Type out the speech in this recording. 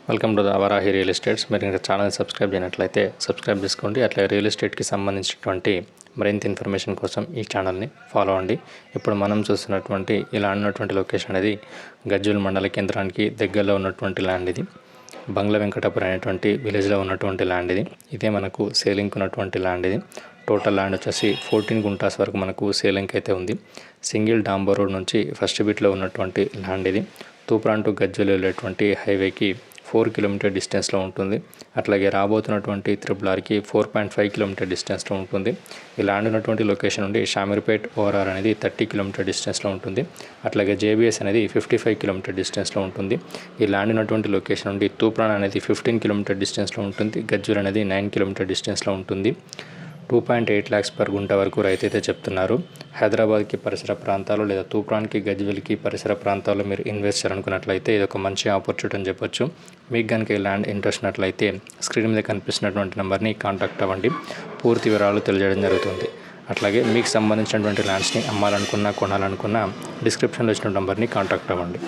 Welcome to the Varahi real estates. మీరు ఇంకా channel subscribe చేయనట్లయితే subscribe చేసుకోండి. అట్లా రియల్ ఎస్టేట్కి సంబంధించినటువంటి మరింత ఇన్ఫర్మేషన్ కోసం ఈ ఛానల్ని ఫాలో అండి. ఇప్పుడు మనం చూస్తున్నటువంటి ఇలా ఉన్నటువంటి లొకేషన్ అనేది గజ్వేల్ మండల కేంద్రానికి దగ్గరలో ఉన్నటువంటి ల్యాండ్. ఇది బంగ్లా వెంకటాపురం అనేటువంటి విలేజ్లో ఉన్నటువంటి ల్యాండ్. ఇదే మనకు సేలింగ్కి ఉన్నటువంటి ల్యాండ్. ఇది టోటల్ ల్యాండ్ వచ్చేసి 14 గుంటాస్ వరకు మనకు సేలింగ్కి అయితే ఉంది. సింగిల్ డాంబర్ రోడ్ నుంచి ఫస్ట్ బిట్లో ఉన్నటువంటి ల్యాండ్. ఇది తూప్రాన్ టు గజ్వేల్ వెళ్ళేటువంటి హైవేకి 4 కిలోమీటర్ డిస్టెన్స్లో ఉంటుంది. అట్లాగే రాబోతున్నటువంటి RRRకి 4.5 కిలోమీటర్ డిస్టెన్స్లో ఉంటుంది. ఈ ల్యాండ్ ఉన్నటువంటి లొకేషన్ నుండి షామీర్పేట్ ఓఆర్ఆర్ అనేది 30 కిలోమీటర్ డిస్టెన్స్లో ఉంటుంది. అట్లాగే JBS అనేది 55 కిలోమీటర్ డిస్టెన్స్లో ఉంటుంది. ఈ ల్యాండ్ ఉన్నటువంటి లొకేషన్ నుండి తూప్రాన్ అనేది 15 కిలోమీటర్ డిస్టెన్స్లో ఉంటుంది. గజ్వేల్ అనేది 9 కిలోమీటర్ డిస్టెన్స్లో ఉంటుంది. 2.8 lakhs పర్ గుంట వరకు రైతు అయితే చెప్తున్నారు. హైదరాబాద్కి పరిసర ప్రాంతాలు లేదా తూప్రాన్కి గజ్వేల్కి పరిసర ప్రాంతాల్లో మీరు ఇన్వెస్ట్ చేయాలనుకున్నట్లయితే ఇది ఒక మంచి ఆపర్చునిటీ అని చెప్పొచ్చు. మీకు కనుక ఈ ల్యాండ్ ఇంట్రెస్ట్ ఉన్నట్లయితే స్క్రీన్ మీద కనిపిస్తున్నటువంటి నెంబర్ని కాంటాక్ట్ అవ్వండి. పూర్తి వివరాలు తెలియజేయడం జరుగుతుంది. అట్లాగే మీకు సంబంధించినటువంటి ల్యాండ్స్ని అమ్మాలనుకున్నా కొనాలనుకున్నా డిస్క్రిప్షన్లో ఇచ్చిన నెంబర్ని కాంటాక్ట్ అవ్వండి.